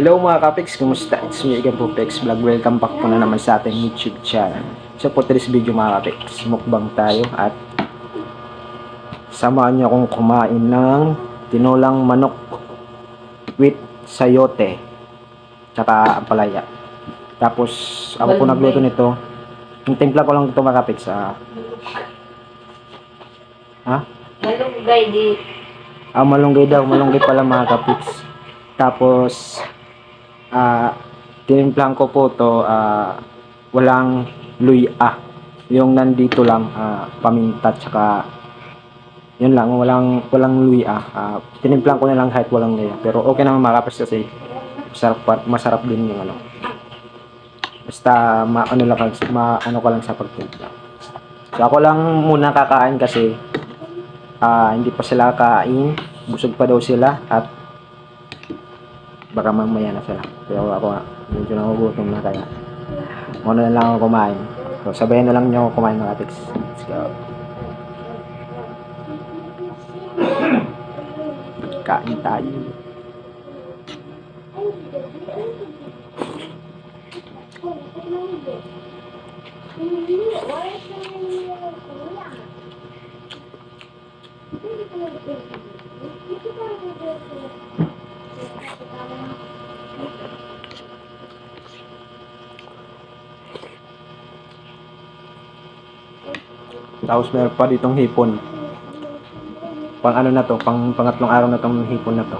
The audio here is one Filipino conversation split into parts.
Hello mga kapiks, kumusta? It's me again po, Pex Vlog. Welcome back po na naman sa ating YouTube channel. So for today's video mga kapiks, mukbang tayo at samahan niyo akong kumain ng tinulang manok with sayote tsaka ampalaya. Tapos ako po nagluto nito. Yung timpla ko lang ito mga kapiks. Malunggay di. Malunggay daw, malunggay pala mga kapiks. Tapos tinimplahan ko po to walang luya, yung nandito lang paminta tsaka yun lang, walang luya. Tinimplahan ko na lang kahit walang luya, pero okay naman makapas kasi masarap din yung ano, basta maano ko lang sa pagtimpla. So ako lang muna kakain kasi hindi pa sila kain, busog pa daw sila at baka mamaya na sila. Pero ako medyo nagugutom na kaya muna na lang ako kumain. So sabayan na lang niyo ako kumain mga kapiks. Let's go. Kain tayo. Tapos meron pa ditong hipon. Pang ano na to, pang pangatlong araw na tong hipon na to.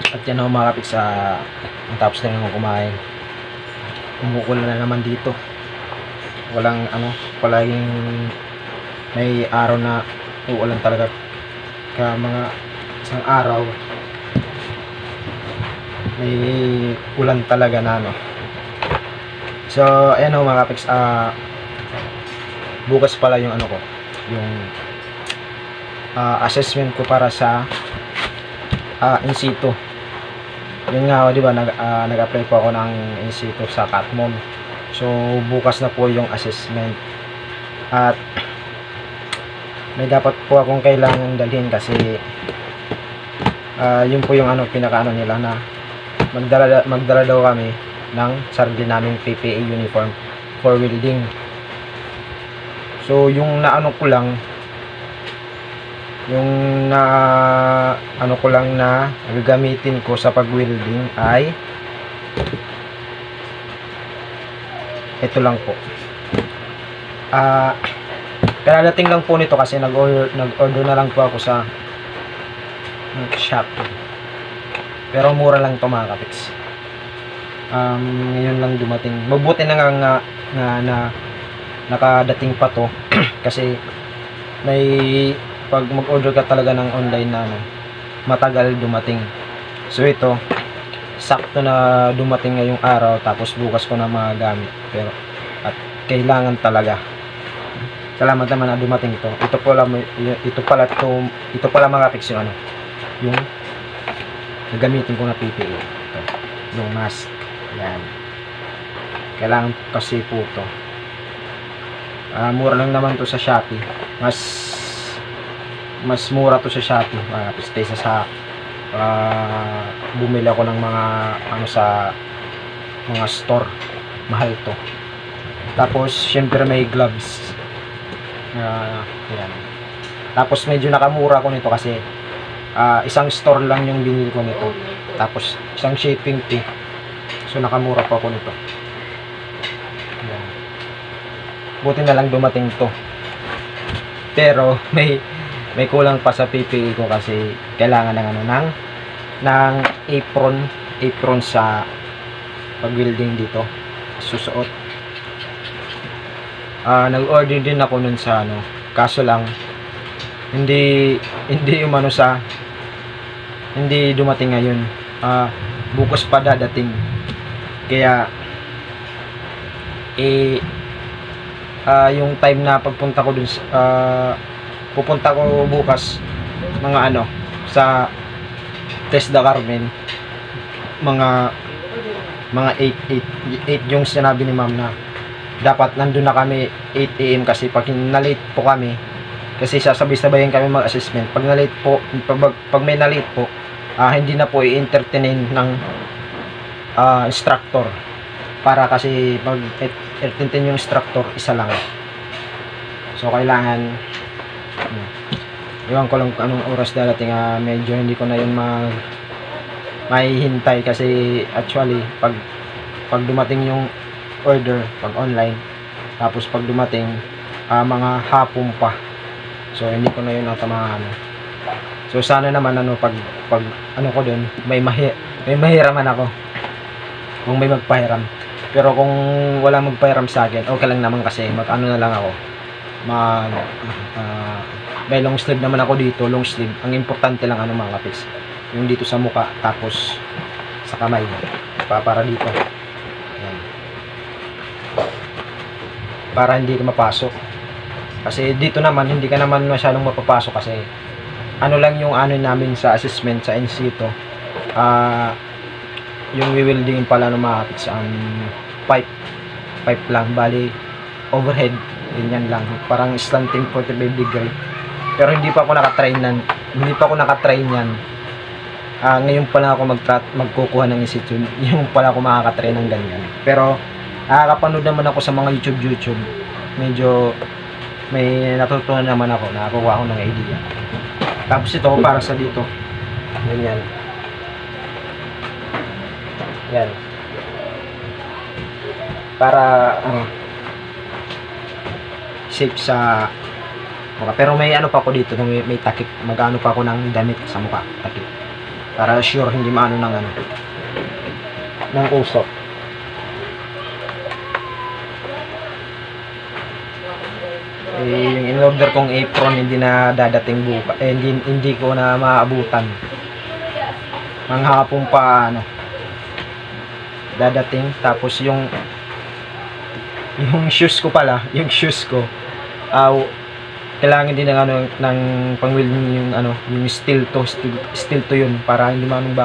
At yan ako mga kapiks, tapos na naman kumain. Umuulan na naman dito. Walang palaging may araw na uulan talaga. Kaya mga isang araw may ulan talaga na So ayan ako mga kapiks, bukas pala yung yung assessment ko para sa in situ. Yun nga, di ba, nag-apply po ako ng in situ sa Catmon. So bukas na po yung assessment. At may dapat po akong kailangan dalhin kasi yun po yung pinaka nila na magdala daw kami ng sarili naming PPE uniform for welding. So yung ko lang na gagamitin ko sa pag-welding ay ito lang po. Karadating lang po nito kasi nag-order na lang po ako sa shop. Pero mura lang to mga kapiks. Ngayon lang dumating. Mabuti na nga nakadating pa to kasi pag mag-order ka talaga ng online na matagal dumating. So ito, sakto na dumating ngayong araw, tapos bukas ko na magagamit. Pero at kailangan talaga. Salamat naman na dumating ito. Ito pala mga kapiks yung gagamitin ko na PPE. Ito, yung mask. Yan. Kailangan kasi po ito. Mura lang naman to sa Shopee. Mas mura to sa Shopee mga kapiks kaysa sa bumili ako ng mga sa mga store. Mahal to. Tapos syempre may gloves. Yan. Tapos medyo nakamura ko nito kasi isang store lang yung binili ko nito. Tapos isang shipping fee. So nakamura pa ako nito. Yan. Buti na lang dumating to. Pero may kulang pa sa PPE ko kasi kailangan ng apron sa pag-welding dito. Susuot. Nag-order din ako nun sa kaso lang hindi dumating ngayon. Bukas pa dadating. Kaya yung time na pagpunta ko dun pupunta ko bukas mga sa Tesda Carmen, mga 8 yung sinabi ni ma'am na dapat nandun na kami 8 AM kasi pag na-late po kami, kasi sasabay-sabayin kami mag-assessment. Pag na-late po, pag may na-late po, hindi na po i-entertain ng instructor, para kasi pag entertain yung instructor, isa lang. So kailangan iwan ko lang kung anong oras darating. Medyo hindi ko na yun mahihintay kasi actually pag dumating yung order pag online, tapos pag dumating mga hapon pa, so hindi ko na yun natamahan. So sana naman pag ko dun may mahiraman ako kung may magpahiram. Pero kung wala magpahiram sa akin, okay lang naman kasi na lang ako may long sleeve naman ako dito, long sleeve. Ang importante lang mga kapiks, yung dito sa muka, tapos sa kamay para dito. Ayan. para hindi ka mapasok. Kasi dito naman hindi ka naman masyadong mapapasok kasi ano lang yung ano namin sa assessment sa NC to. Yung wewielding pala ng mga kapits ang pipe lang, bali overhead, ganyan lang, parang slanting 45 degree. Pero hindi pa ako nakatry niyan. Ngayon pa lang ako magkukuha ng institute. Yung pala ako makakatry ng ganyan. Pero nakakapanood naman ako sa mga YouTube. Medyo may natutunan naman ako, nakakuha ako ng idea. Tapos ito para sa dito. Ganyan. Yan. Para safe sa mukha. Pero may ano pa ako dito, may takip. Mag-ano pa ako ng damit sa mukha, takip. Para sure hindi maano ng usok. Yung in-order kong apron hindi na dadating buka. Hindi ko na maabutan. Manghapon pa dadating. Tapos yung shoes ko pala, kailangan din ng pang-welding yung steel to yun para hindi manong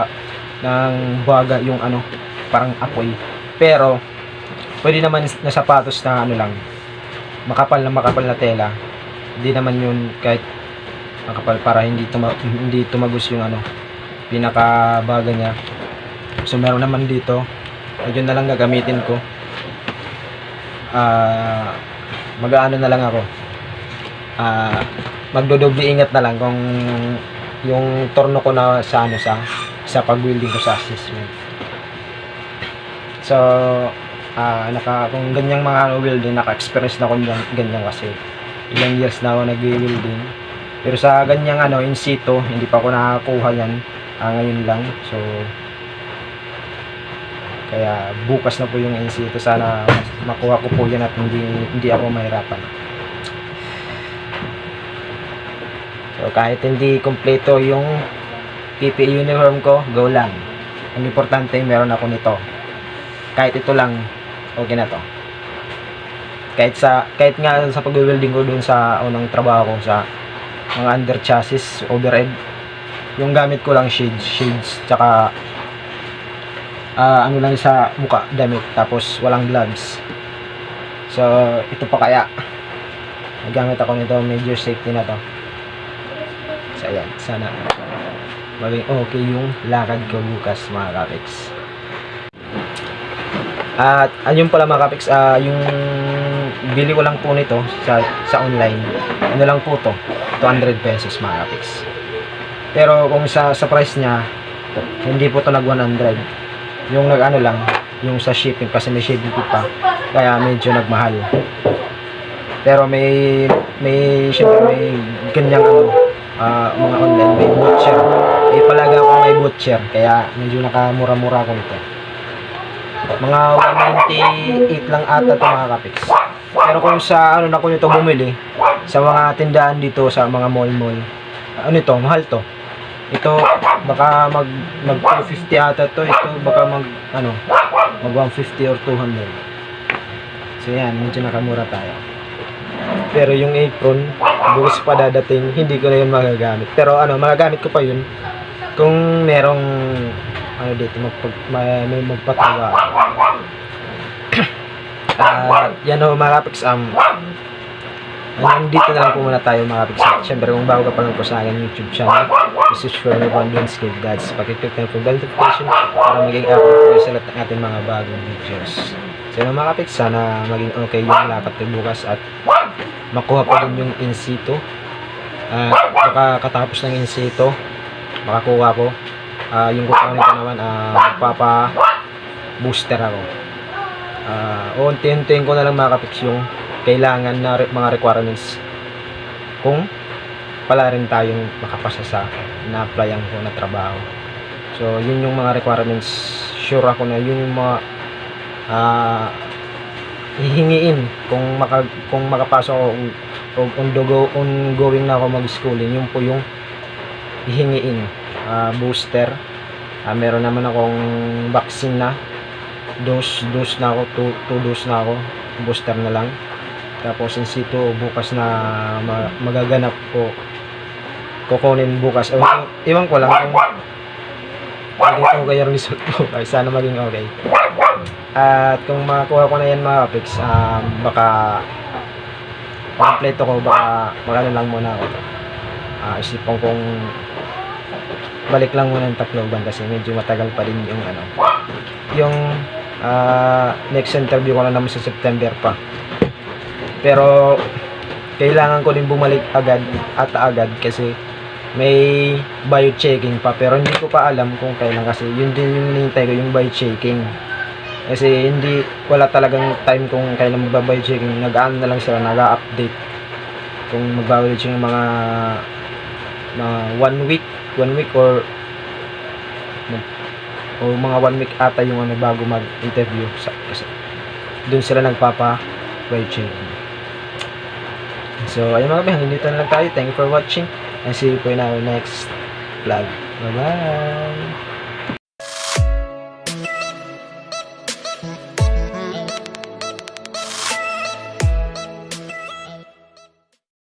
ng baga yung parang apoy. Pero pwede naman na sapatos na lang, makapal na tela. Hindi naman yun kahit makapal para hindi tumagos yung pinakabaga niya. So meron naman dito, yun na lang gagamitin ko. Mag-aano na lang ako, magdodoble ingat na lang kung yung torno ko na sa pag-welding ko sa assessment. So kung ganyang mga welding, naka-experience na ako ganyan kasi ilang years na ako nag-welding. Pero sa ganyang in situ, hindi pa ako nakakuha yan. Ngayon lang. So kaya bukas na po yung in situ. Sana makuha ko po yan at hindi ako mahirapan. So kahit hindi kompleto yung PPE uniform ko, go lang. Ang importante meron ako nito. Kahit ito lang, okay na to. Kahit nga sa pag-welding ko dun sa unang trabaho ko sa mga under chassis, overhead, yung gamit ko lang shades, tsaka lang sa muka, damit, tapos walang gloves. So ito pa kaya nagamit ako nito, major safety na to. So ayan, sana maging okay yung lakad ko bukas mga kapiks. At ayun pala mga kapiks, yung bili ko lang po nito sa online, lang po to, 200 pesos mga kapiks. Pero kung sa price nya, hindi po to nag 100. Yung lang, yung sa shipping, kasi may shipping fee pa, kaya medyo nagmahal. Pero may syempre may ganyang mga online, may butcher. Palaga ako may butcher, kaya medyo nakamura-mura ko nito. Mga 198 lang ata ito mga kapiks. Pero kung sa na ko nito bumili, sa mga tindahan dito, sa mga mall, ito, mahal to. Ito, baka mag 250 ata to. Ito, baka mag 150 or 200. So yan, medyo nakamura tayo. Pero yung apron, bukas pa dadating, hindi ko na yun magagamit. Pero magagamit ko pa yun kung merong dito may magpatawa. Yan mga kapiks, dito na lang po muna tayo mga kapiks. Siyempre kung bago ka pa lang po sa aking YouTube channel, this is for everyone doing skilled dads. Pakiclick na po bell notification para maging upload po sa lahat ng ating mga bagong videos. So yun mga kapiks, sana maging okay yung lakad ko bukas at makuha po din yung in situ. Baka katapos ng in situ, makakuha ko yung kukuha nito naman, magpapa booster ako. Unti-untiin ko na lang mga kapiks yung kailangan na mga requirements kung pala rin tayong makapasa sa na-applyan ko na trabaho. So yun yung mga requirements, sure ako na yun yung mga hihingiin kung makapasok ako ongoing na ako mag-schooling. Yun po yung hihingiin. Booster, meron naman akong vaccine na dose na ako, 2 dose na ako, booster na lang. Tapos in situ bukas na magaganap ko kukunin bukas. O, iwan ko lang kung maging okay yung result ko. Ay, sana maging okay. At kung makakuha ko na yan mga kapiks, baka kompleto ko, baka magano lang muna ako. Isipan kong balik lang muna ng Tacloban kasi medyo matagal pa din yung yung next interview ko na naman sa September pa. Pero kailangan ko din bumalik agad kasi may bio-checking pa, pero hindi ko pa alam kung kailan kasi yun din yung hinihintay ko, yung bio-checking. Kasi wala talagang time kung kailan magba-bio-checking. Nag-ano na lang sila, nag-update kung magba-bio-checking mga 1 week or mga 1 week ata yung bago mag-interview kasi doon sila nagpapa-bio-checking. So, ayun mga kabihang, dito na lang tayo. Thank you for watching and see you po in our next vlog. Bye-bye!